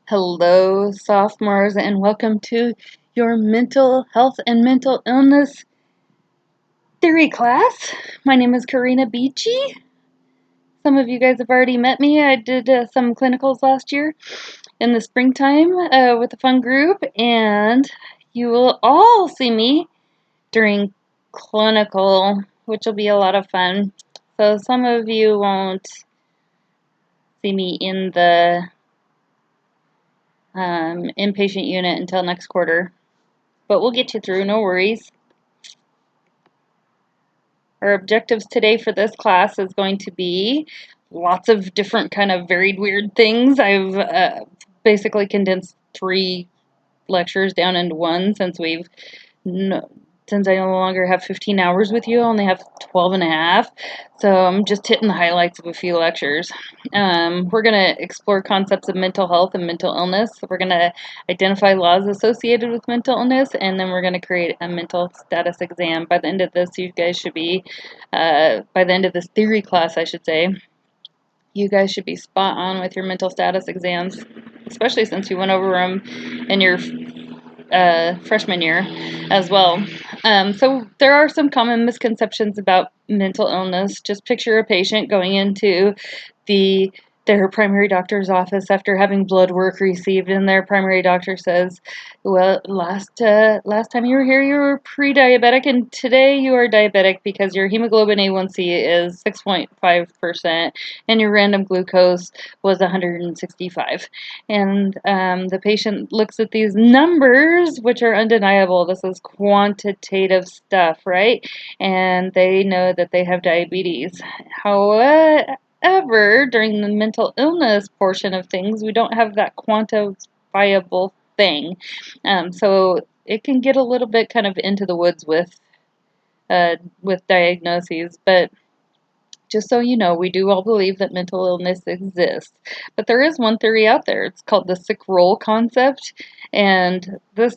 Hello, sophomores, and welcome to your mental health and mental illness theory class. My name is Karina Beachy. Some of you guys have already met me. I did some clinicals last year in the springtime with a fun group, and you will all see me during clinical, which will be a lot of fun. So some of you won't see me in the inpatient unit until next quarter, but we'll get you through, no worries. Our objectives today for this class is going to be lots of different kind of varied weird things. I've basically condensed 3 lectures down into one since since I no longer have 15 hours with you, I only have 12 and a half. So I'm just hitting the highlights of a few lectures. We're going to explore concepts of mental health and mental illness. We're going to identify laws associated with mental illness, and then we're going to create a mental status exam. By the end of this, you guys should be, by the end of this theory class, I should say, you guys should be spot on with your mental status exams, especially since you went over them in your freshman year as well. So there are some common misconceptions about mental illness. Just picture a patient going into their primary doctor's office after having blood work received, and their primary doctor says, well, last time you were here, you were pre-diabetic, and today you are diabetic because your hemoglobin A1C is 6.5%, and your random glucose was 165. And the patient looks at these numbers, which are undeniable. This is quantitative stuff, right? And they know that they have diabetes. However, during the mental illness portion of things, we don't have that quantifiable thing. So it can get a little bit kind of into the woods with diagnoses, but just so you know, we do all believe that mental illness exists. But there is one theory out there. It's called the sick role concept. And this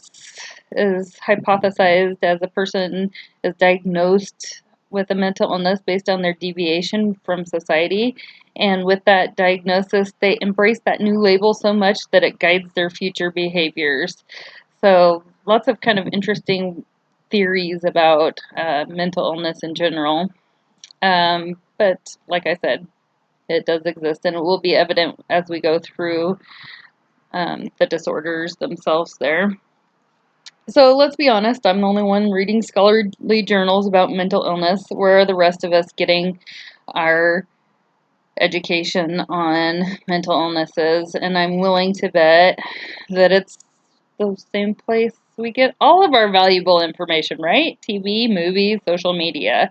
is hypothesized as a person is diagnosed with a mental illness based on their deviation from society. And with that diagnosis, they embrace that new label so much that it guides their future behaviors. So lots of kind of interesting theories about mental illness in general. But like I said, it does exist, and it will be evident as we go through the disorders themselves there. So let's be honest, I'm the only one reading scholarly journals about mental illness. Where are the rest of us getting our education on mental illnesses? And I'm willing to bet that it's the same place we get all of our valuable information, right? TV, movies, social media.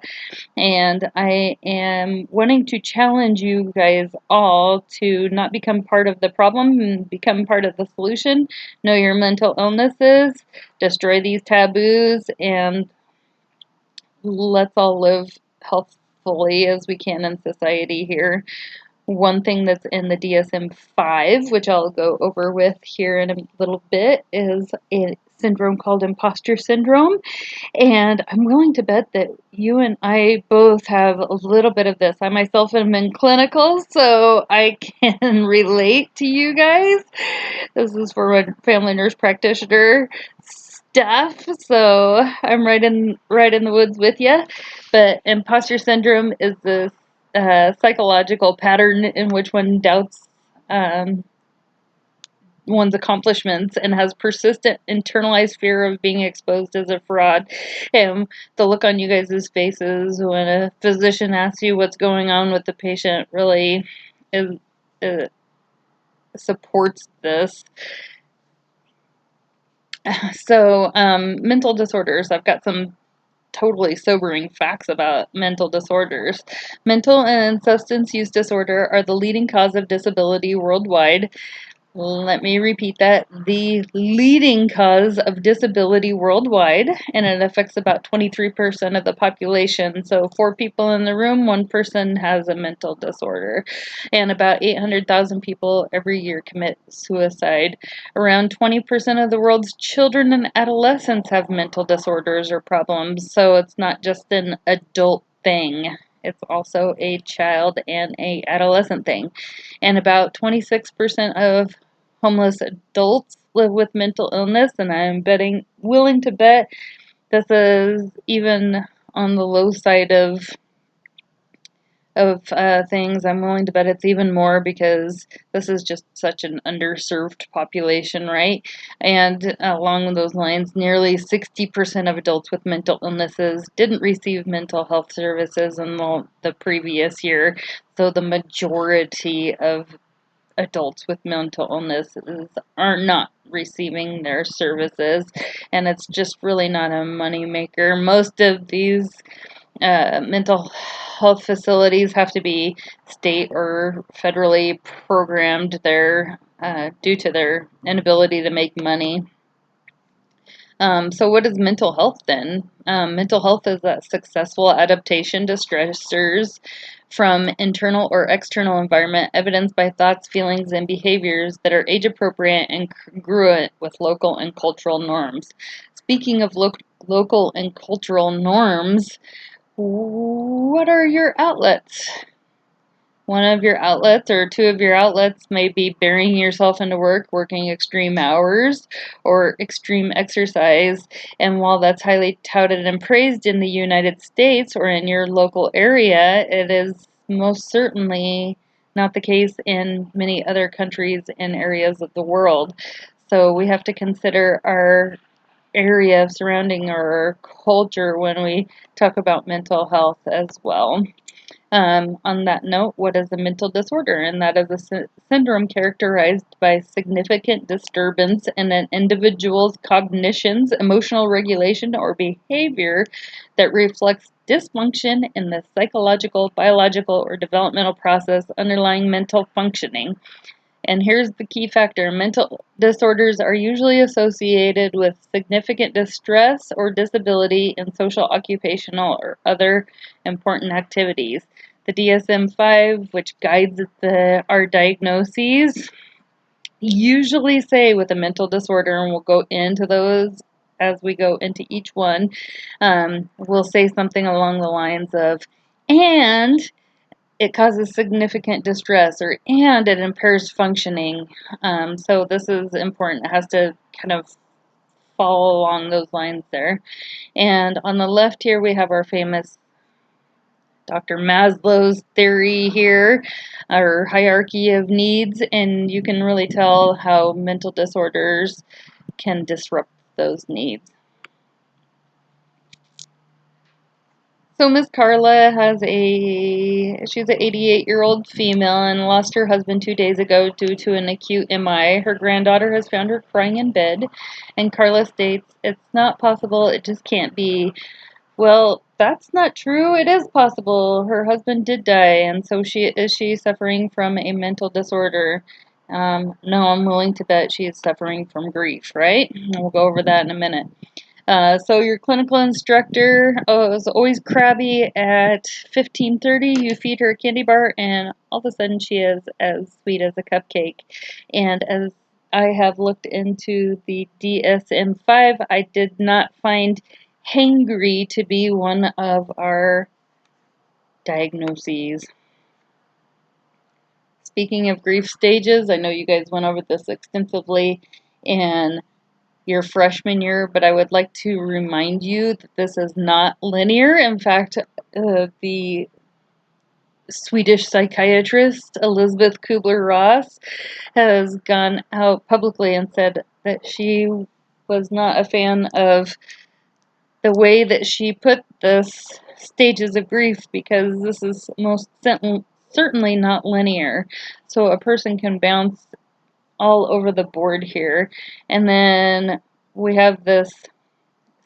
And I am wanting to challenge you guys all to not become part of the problem and become part of the solution. Know your mental illnesses, destroy these taboos, and let's all live healthfully as we can in society here. One thing that's in the DSM-5, which I'll go over with here in a little bit, is a syndrome called imposter syndrome. And I'm willing to bet that you and I both have a little bit of this. I myself am in clinical, so I can relate to you guys. This is for my family nurse practitioner stuff, so I'm right in the woods with you. But imposter syndrome is this psychological pattern in which one doubts one's accomplishments and has persistent internalized fear of being exposed as a fraud. And the look on you guys' faces when a physician asks you what's going on with the patient really is, supports this. So, mental disorders. I've got some totally sobering facts about mental disorders. Mental and substance use disorder are the leading cause of disability worldwide. Let me repeat that. The leading cause of disability worldwide, and it affects about 23% of the population. So 4 people in the room, 1 person has a mental disorder. And about 800,000 people every year commit suicide. Around 20% of the world's children and adolescents have mental disorders or problems. So it's not just an adult thing. It's also a child and a adolescent thing. And about 26% of homeless adults live with mental illness, and I'm willing to bet this is even on the low side of things. I'm willing to bet it's even more because this is just such an underserved population, right? And along those lines, nearly 60% of adults with mental illnesses didn't receive mental health services in the previous year. So the majority of adults with mental illnesses are not receiving their services, and it's just really not a money maker. Most of these mental health facilities have to be state or federally programmed there due to their inability to make money. So what is mental health then? Mental health is that successful adaptation to stressors from internal or external environment evidenced by thoughts, feelings, and behaviors that are age appropriate and congruent with local and cultural norms. Speaking of local and cultural norms, what are your outlets? One of your outlets or two of your outlets may be burying yourself into work, working extreme hours, or extreme exercise. And while that's highly touted and praised in the United States or in your local area, it is most certainly not the case in many other countries and areas of the world. So we have to consider our area surrounding our culture when we talk about mental health as well. On that note, what is a mental disorder? And that is a syndrome characterized by significant disturbance in an individual's cognitions, emotional regulation, or behavior that reflects dysfunction in the psychological, biological, or developmental process underlying mental functioning. And here's the key factor. Mental disorders are usually associated with significant distress or disability in social, occupational, or other important activities. The DSM-5, which guides our diagnoses, usually say with a mental disorder, and we'll go into those as we go into each one, we'll say something along the lines of, and it causes significant distress and it impairs functioning. So this is important. It has to kind of follow along those lines there. And on the left here, we have our famous Dr. Maslow's theory here, our hierarchy of needs, and you can really tell how mental disorders can disrupt those needs. So Miss Carla she's an 88-year-old female and lost her husband 2 days ago due to an acute MI. Her granddaughter has found her crying in bed, and Carla states, "It's not possible, it just can't be." Well, that's not true. It is possible. Her husband did die, and so is she suffering from a mental disorder? No, I'm willing to bet she is suffering from grief, right? We'll go over that in a minute. So your clinical instructor is always crabby at 15:30. You feed her a candy bar, and all of a sudden she is as sweet as a cupcake. And as I have looked into the DSM-5, I did not find hangry to be one of our diagnoses. Speaking of grief stages, I know you guys went over this extensively in your freshman year, but I would like to remind you that this is not linear. In fact, the Swedish psychiatrist Elizabeth Kubler-Ross has gone out publicly and said that she was not a fan of the way that she put this stages of grief because this is most certainly not linear. So a person can bounce all over the board here. And then we have this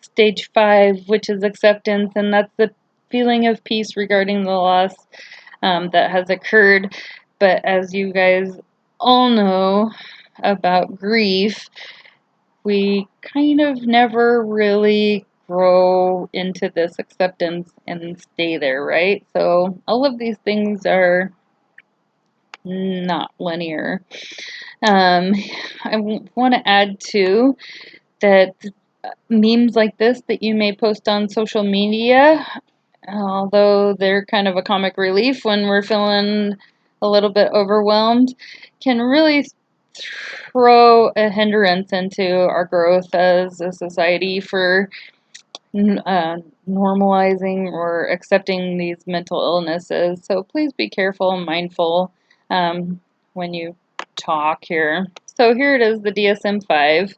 stage 5, which is acceptance, and that's the feeling of peace regarding the loss that has occurred. But as you guys all know about grief, we kind of never really grow into this acceptance and stay there, right? So all of these things are not linear. I want to add too that memes like this that you may post on social media, although they're kind of a comic relief when we're feeling a little bit overwhelmed, can really throw a hindrance into our growth as a society for normalizing or accepting these mental illnesses. So please be careful and mindful when you talk here. So here it is, the DSM-5.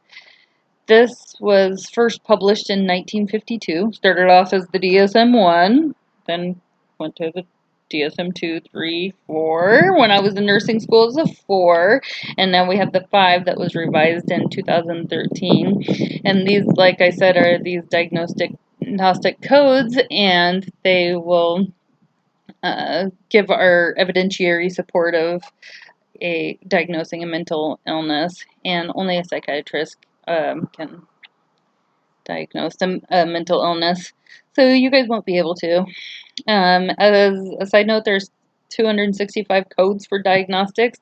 This was first published in 1952. Started off as the DSM-1, then went to the DSM-2, 3, 4. When I was in nursing school, it was a 4, and now we have the 5 that was revised in 2013. And these, like I said, are these diagnostic codes, and they will give our evidentiary support of diagnosing a mental illness, and only a psychiatrist can diagnose a mental illness. So you guys won't be able to. As a side note, there's 265 codes for diagnostics,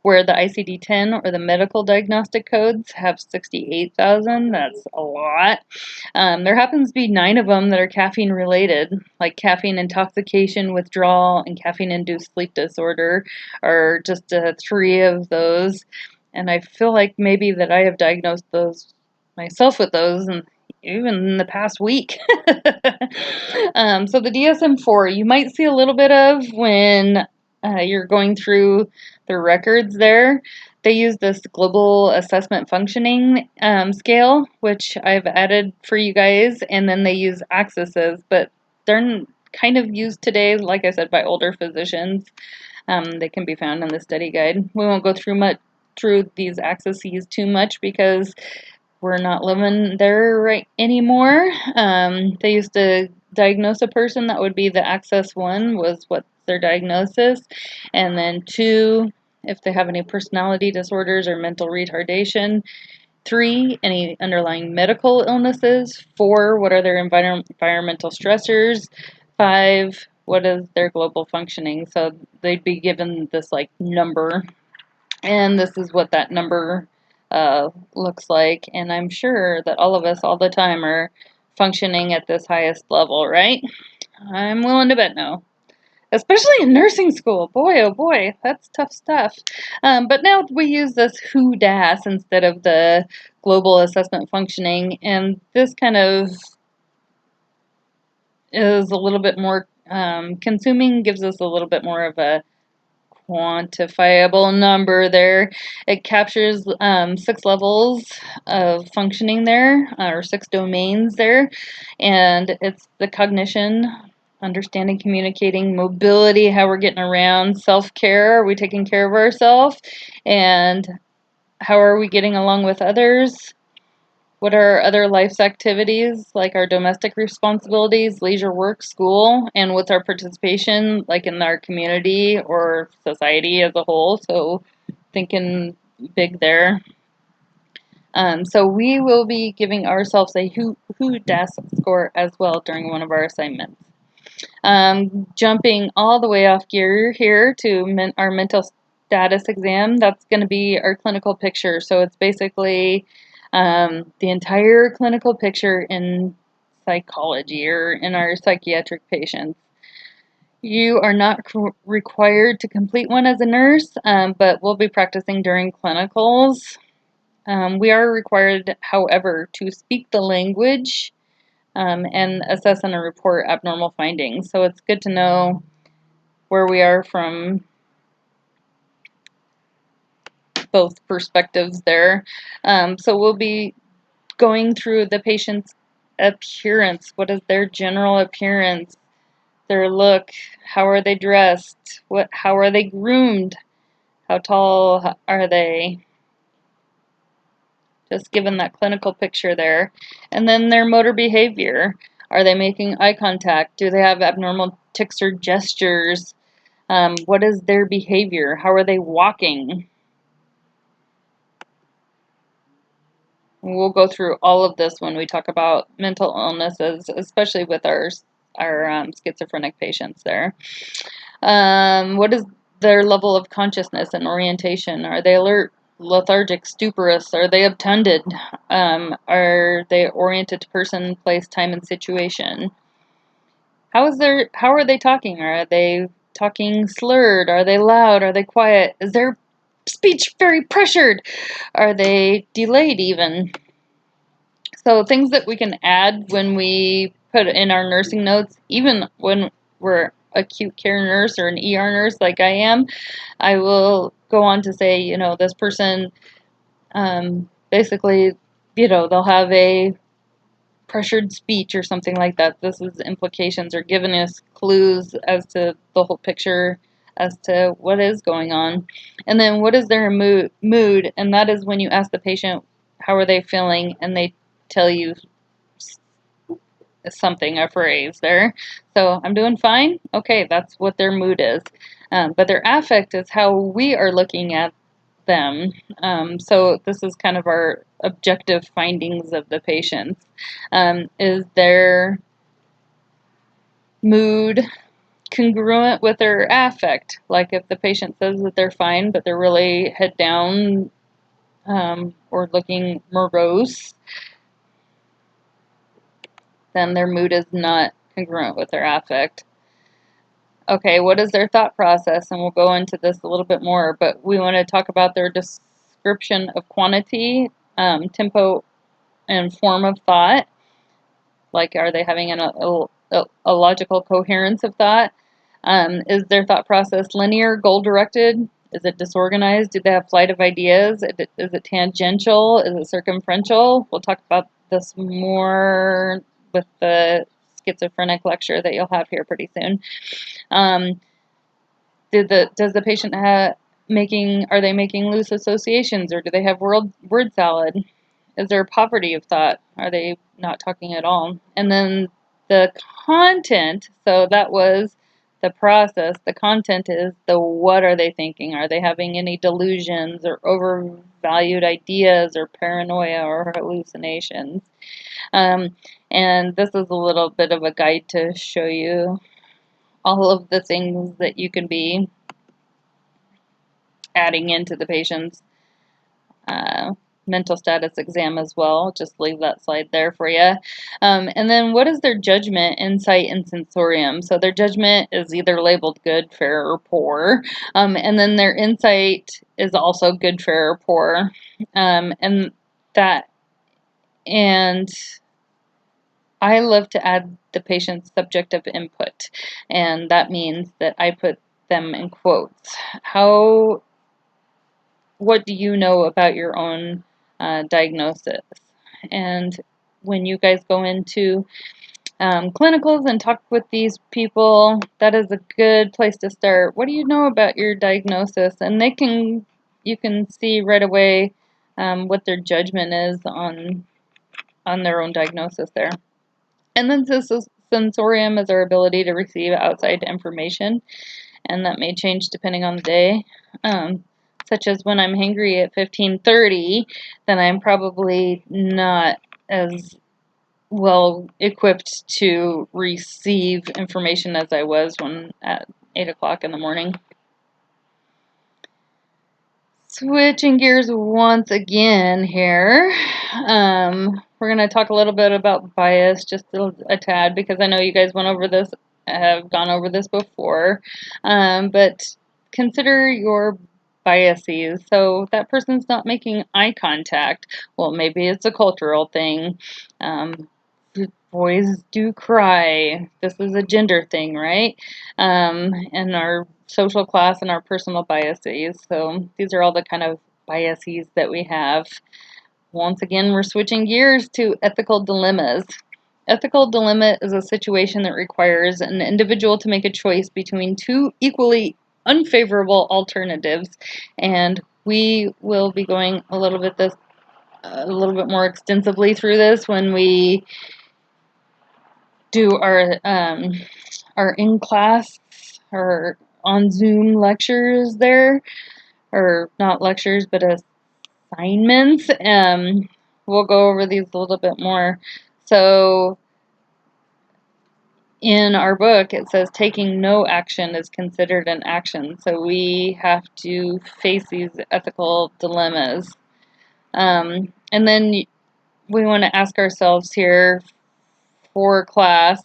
where the ICD-10 or the medical diagnostic codes have 68,000. That's a lot. There happens to be 9 of them that are caffeine related, like caffeine intoxication, withdrawal, and caffeine-induced sleep disorder are just 3 of those. And I feel like maybe that I have diagnosed those myself with those, and even in the past week. So the DSM-4, you might see a little bit of when you're going through the records there. They use this global assessment functioning scale, which I've added for you guys, and then they use axes, but they're kind of used today, like I said, by older physicians. They can be found in the study guide. We won't go through these axes too much because we're not living there right anymore. They used to diagnose a person. That would be the Access 1 was what's their diagnosis. And then 2, if they have any personality disorders or mental retardation. 3, any underlying medical illnesses. 4, what are their environmental stressors. 5, what is their global functioning. So they'd be given this like number. And this is what that number looks like. And I'm sure that all of us all the time are functioning at this highest level, right? I'm willing to bet no. Especially in nursing school. Boy, oh boy, that's tough stuff. But now we use this WHO-DAS instead of the Global Assessment Functioning. And this kind of is a little bit more consuming, gives us a little bit more of a quantifiable number there. It captures 6 levels of functioning there, or 6 domains there, and it's the cognition, understanding, communicating, mobility, how we're getting around, self-care, are we taking care of ourselves, and how are we getting along with others. What are our other life's activities, like our domestic responsibilities, leisure, work, school, and what's our participation, like in our community or society as a whole? So thinking big there. So we will be giving ourselves a WHO-DAS score as well during one of our assignments. Jumping all the way off gear here to our mental status exam, that's going to be our clinical picture. So it's basically the entire clinical picture in psychology or in our psychiatric patients. You are not required to complete one as a nurse, but we'll be practicing during clinicals. We are required, however, to speak the language and assess and report abnormal findings. So it's good to know where we are from both perspectives there. So we'll be going through the patient's appearance. What is their general appearance? Their look? How are they dressed? How are they groomed? How tall are they? Just given that clinical picture there. And then their motor behavior. Are they making eye contact? Do they have abnormal tics or gestures? What is their behavior? How are they walking? We'll go through all of this when we talk about mental illnesses, especially with our schizophrenic patients there. What is their level of consciousness and orientation? Are they alert, lethargic, stuporous? Are they obtunded? Are they oriented to person, place, time, and situation? How are they talking? Are they talking slurred? Are they loud? Are they quiet? Is their speech very pressured? Are they delayed even? So things that we can add when we put in our nursing notes, even when we're acute care nurse or an ER nurse like I am, I will go on to say, this person basically, they'll have a pressured speech or something like that. This is implications or giving us clues as to the whole picture as to what is going on. And then what is their mood? And that is when you ask the patient, how are they feeling? And they tell you something, a phrase there. So I'm doing fine. Okay, that's what their mood is. But their affect is how we are looking at them. So this is kind of our objective findings of the patients. Is their mood congruent with their affect? Like if the patient says that they're fine, but they're really head down or looking morose, then their mood is not congruent with their affect. Okay, what is their thought process? And we'll go into this a little bit more, but we want to talk about their description of quantity, tempo, and form of thought. Like, are they having a logical coherence of thought? Is their thought process linear, goal-directed? Is it disorganized? Do they have flight of ideas? Is it tangential? Is it circumferential? We'll talk about this more with the schizophrenic lecture that you'll have here pretty soon. Does the patient are they making loose associations, or do they have word salad? Is there poverty of thought? Are they not talking at all? And then the content, so that was the process. The content is the what are they thinking? Are they having any delusions or overvalued ideas or paranoia or hallucinations? And this is a little bit of a guide to show you all of the things that you can be adding into the patient's mental status exam as well. Just leave that slide there for you. And then what is their judgment, insight, and sensorium? So their judgment is either labeled good, fair, or poor. And then their insight is also good, fair, or poor. And I love to add the patient's subjective input. And that means that I put them in quotes. What do you know about your own diagnosis? And when you guys go into clinicals and talk with these people, that is a good place to start. What do you know about your diagnosis? And you can see right away what their judgment is on their own diagnosis there. And then sensorium is our ability to receive outside information, and that may change depending on the day. Such as when I'm hangry at 15:30, then I'm probably not as well equipped to receive information as I was when at 8 o'clock in the morning. Switching gears once again here. We're going to talk a little bit about bias, just a tad, because I know you guys have gone over this before. But consider your biases. So that person's not making eye contact. Well, maybe it's a cultural thing. Boys do cry. This is a gender thing, right? And our social class and our personal biases. So these are all the kind of biases that we have. Once again, we're switching gears to ethical dilemmas. Ethical dilemma is a situation that requires an individual to make a choice between two equally unfavorable alternatives, and we will be going a little bit more extensively through this when we do our in-class or on Zoom lectures there, or not lectures, but assignments. We'll go over these a little bit more. So in our book, it says taking no action is considered an action. So we have to face these ethical dilemmas. And then we want to ask ourselves here for class,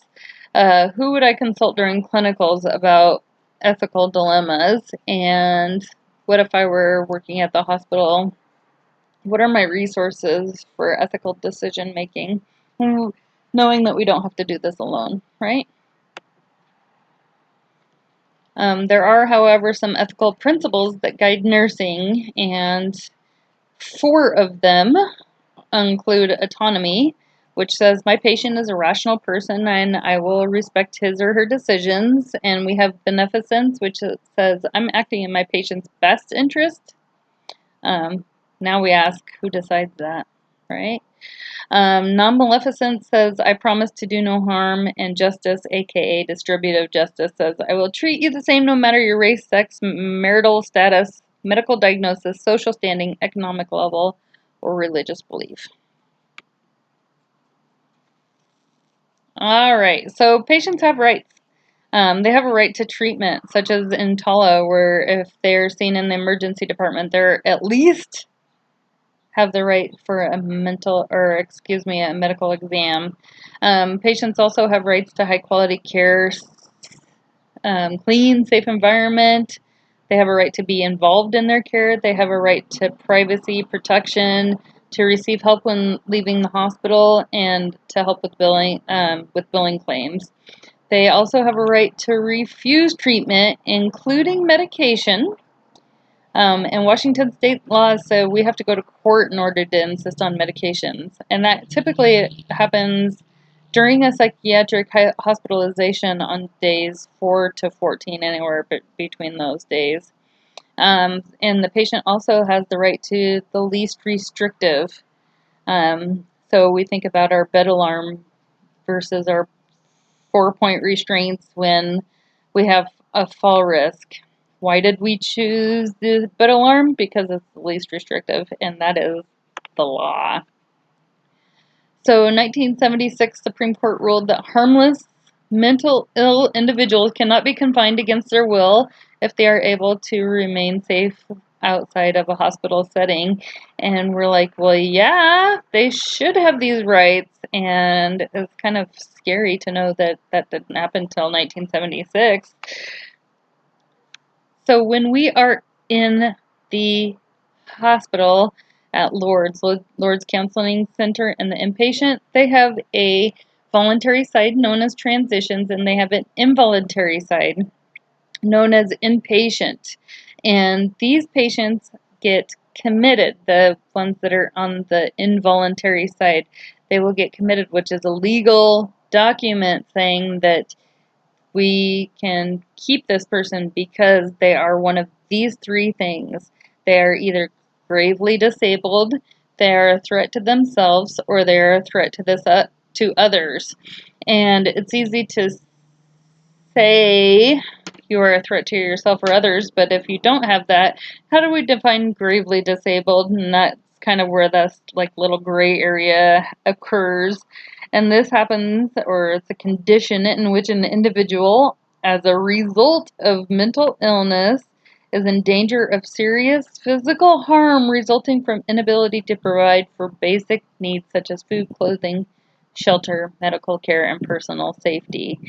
who would I consult during clinicals about ethical dilemmas? And What if I were working at the hospital? What are my resources for ethical decision making? Knowing that we don't have to do this alone, right? There are, however, some ethical principles that guide nursing, and 4 of them include autonomy, which says my patient is a rational person and I will respect his or her decisions. And we have beneficence, which says I'm acting in my patient's best interest. Now we ask, who decides that, right? Non-maleficence says, I promise to do no harm, and justice, aka distributive justice, says, I will treat you the same no matter your race, sex, marital status, medical diagnosis, social standing, economic level, or religious belief. All right, so patients have rights. They have a right to treatment, such as in TALA, where if they're seen in the emergency department, they're at least have the right for a medical exam. Patients also have rights to high quality care, clean, safe environment. They have a right to be involved in their care. They have a right to privacy protection, to receive help when leaving the hospital, and to help with billing claims. They also have a right to refuse treatment, including medication. And Washington state laws say we have to go to court in order to insist on medications. And that typically happens during a psychiatric hospitalization on days 4 to 14, anywhere between those days. And the patient also has the right to the least restrictive. So we think about our bed alarm versus our 4-point restraints when we have a fall risk. Why did we choose the bed alarm? Because it's the least restrictive, and that is the law. So, 1976 Supreme Court ruled that harmless, mental ill individuals cannot be confined against their will if they are able to remain safe outside of a hospital setting. And we're like, well, yeah, they should have these rights. And it's kind of scary to know that that didn't happen until 1976. So when we are in the hospital at Lourdes Counseling Center, and the inpatient, they have a voluntary side known as transitions, and they have an involuntary side known as inpatient. And these patients get committed, the ones that are on the involuntary side, they will get committed, which is a legal document saying that we can keep this person because they are one of these 3 things. They are either gravely disabled, they are a threat to themselves, or they are a threat to others. And it's easy to say you are a threat to yourself or others, but if you don't have that, how do we define gravely disabled? And that's kind of where this like little gray area occurs. And this happens, or it's a condition in which an individual, as a result of mental illness, is in danger of serious physical harm resulting from inability to provide for basic needs such as food, clothing, shelter, medical care, and personal safety.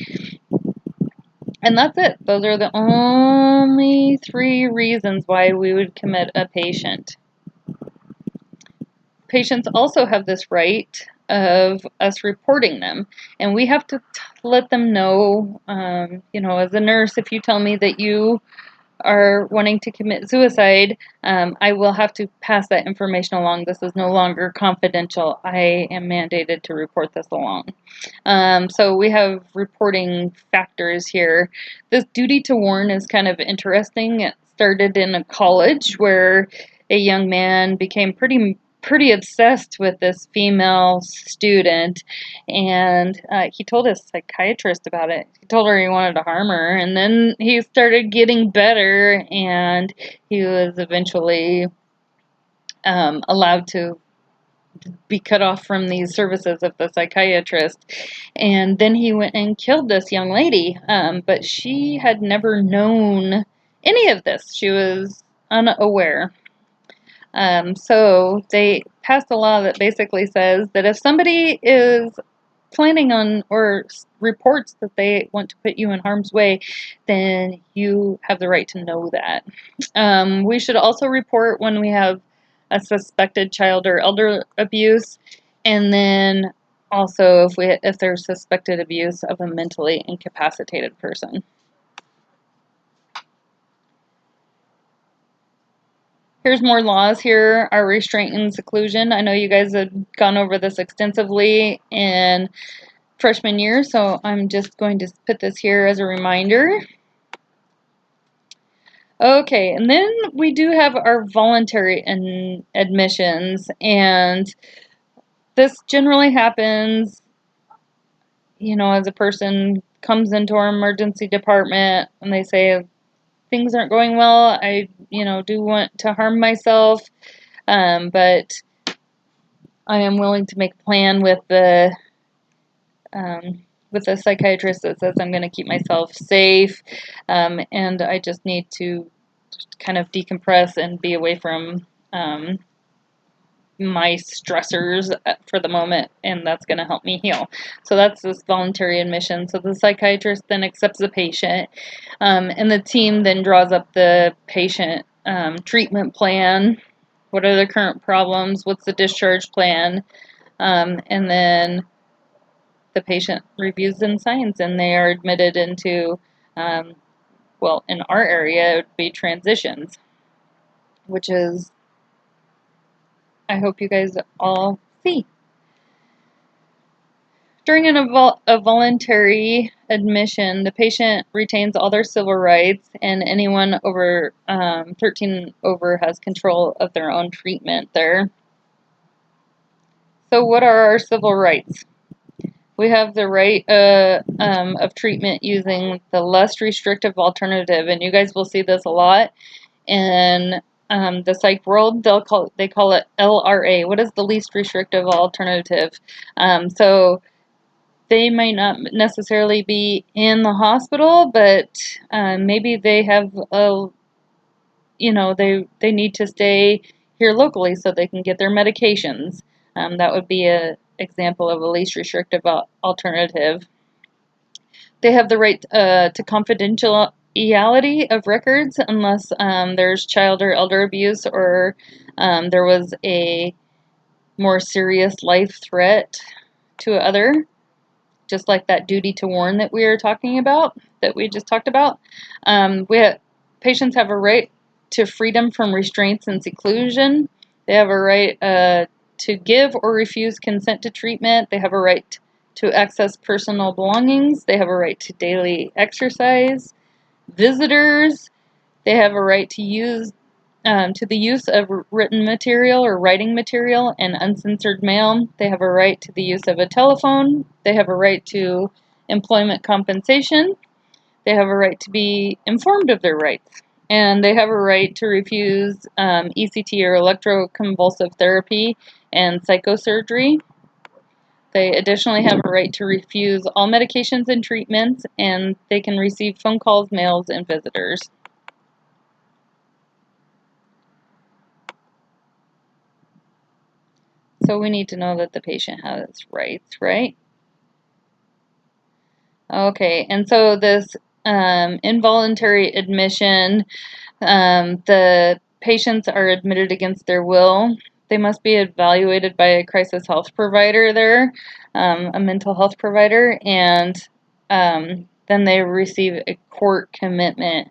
And that's it. Those are the only 3 reasons why we would commit a patient. Patients also have this right of us reporting them, and we have to let them know, as a nurse, if you tell me that you are wanting to commit suicide, I will have to pass that information along. This is no longer confidential. I am mandated to report this along. So we have reporting factors here. This duty to warn is kind of interesting. It started in a college where a young man became pretty obsessed with this female student, and he told his psychiatrist about it. He told her he wanted to harm her, and then he started getting better, and he was eventually allowed to be cut off from these services of the psychiatrist. And then he went and killed this young lady, but she had never known any of this. She was unaware. So they passed a law that basically says that if somebody is planning on or reports that they want to put you in harm's way, then you have the right to know that. We should also report when we have a suspected child or elder abuse, and then also if there's suspected abuse of a mentally incapacitated person. Here's more laws here. Our restraint and seclusion. I know you guys have gone over this extensively in freshman year, so I'm just going to put this here as a reminder. Okay, and then we do have our voluntary admissions, and this generally happens, as a person comes into our emergency department and they say, things aren't going well, I, do want to harm myself, but I am willing to make a plan with the psychiatrist that says I'm going to keep myself safe, and I just need to kind of decompress and be away from my stressors for the moment, and that's going to help me heal. So that's this voluntary admission. So the psychiatrist then accepts the patient, and the team then draws up the patient treatment plan. What are the current problems? What's the discharge plan? And then the patient reviews and signs, and they are admitted into, well, in our area, it would be transitions, which is, I hope you guys all see. During a voluntary admission, the patient retains all their civil rights, and anyone over 13 over has control of their own treatment there. So what are our civil rights? We have the right of treatment using the less restrictive alternative, and you guys will see this a lot in the psych world. They call it LRA. What is the least restrictive alternative? So they might not necessarily be in the hospital, but maybe they have they need to stay here locally so they can get their medications. That would be an example of a least restrictive alternative. They have the right to confidentiality of records unless there's child or elder abuse, or there was a more serious life threat to other, just like that duty to warn that we just talked about. Patients have a right to freedom from restraints and seclusion. They have a right to give or refuse consent to treatment. They have a right to access personal belongings. They have a right to daily exercise. Visitors, they have a right to the use of written material or writing material and uncensored mail. They have a right to the use of a telephone. They have a right to employment compensation. They have a right to be informed of their rights. And they have a right to refuse ECT or electroconvulsive therapy and psychosurgery. They additionally have a right to refuse all medications and treatments, and they can receive phone calls, mails, and visitors. So we need to know that the patient has rights, right? Okay, and so this involuntary admission, the patients are admitted against their will. They must be evaluated by a crisis health provider there, a mental health provider, and then they receive a court commitment.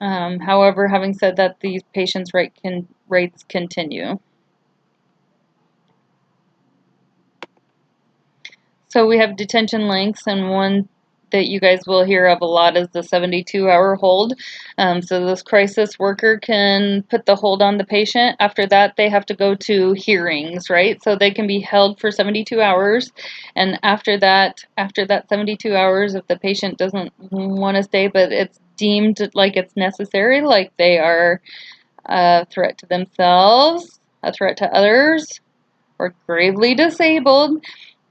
However, having said that, these patients' rights continue. So we have detention lengths, and one that you guys will hear of a lot is the 72-hour hold. So this crisis worker can put the hold on the patient. After that, they have to go to hearings, right? So they can be held for 72 hours. And after that 72 hours, if the patient doesn't want to stay, but it's deemed like it's necessary, like they are a threat to themselves, a threat to others, or gravely disabled,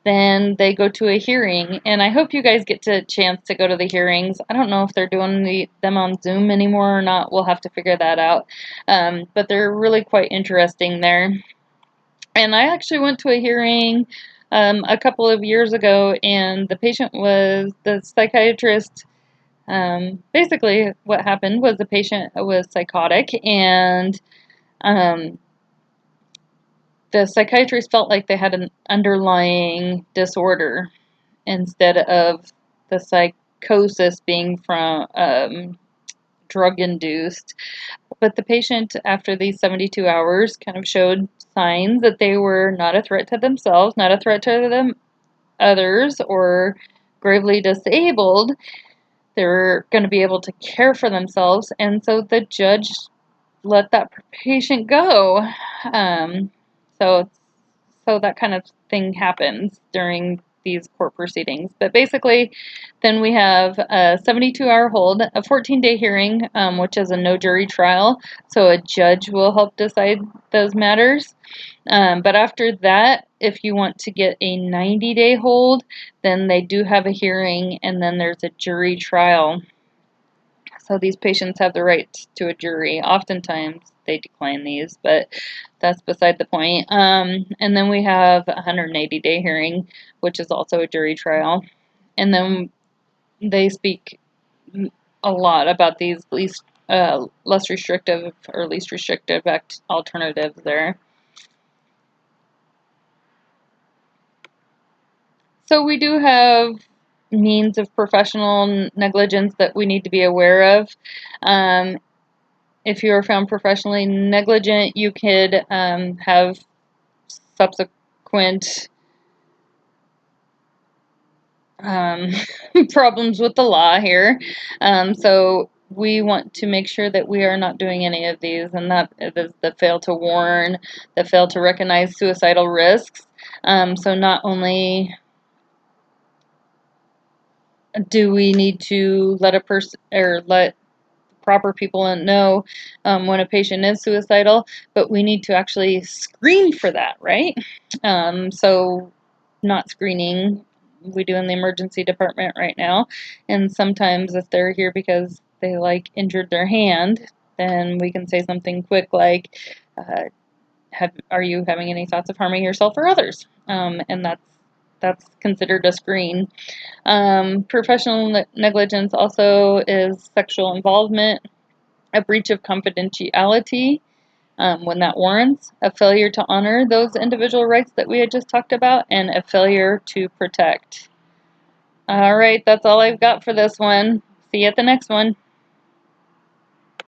then they go to a hearing. And I hope you guys get a chance to go to the hearings. I don't know if they're doing them on Zoom anymore or not. We'll have to figure that out. But they're really quite interesting there. And I actually went to a hearing a couple of years ago, and the psychiatrist. Basically, what happened was the patient was psychotic, and um, the psychiatrist felt like they had an underlying disorder instead of the psychosis being from drug induced. But the patient, after these 72 hours, kind of showed signs that they were not a threat to themselves, not a threat to them others, or gravely disabled. They were going to be able to care for themselves, and so the judge let that patient go. Um, so so that kind of thing happens during these court proceedings. But basically, then we have a 72-hour hold, a 14-day hearing, which is a no jury trial. So a judge will help decide those matters. But after that, if you want to get a 90-day hold, then they do have a hearing, and then there's a jury trial. So these patients have the right to a jury. Oftentimes they decline these, but that's beside the point. And then we have a 180-day hearing, which is also a jury trial. And then they speak a lot about these less restrictive or least restrictive alternatives there. So we do have means of professional negligence that we need to be aware of. If you are found professionally negligent, you could have subsequent problems with the law here. So we want to make sure that we are not doing any of these, and that is the fail to warn, the fail to recognize suicidal risks. So not only do we need to let a person or let proper people know when a patient is suicidal, but we need to actually screen for that, right? So not screening, we do in the emergency department right now, and sometimes if they're here because they like injured their hand, then we can say something quick like, are you having any thoughts of harming yourself or others? And that's considered a screen. Professional negligence also is sexual involvement, a breach of confidentiality when that warrants, a failure to honor those individual rights that we had just talked about, and a failure to protect. All right, that's all I've got for this one. See you at the next one.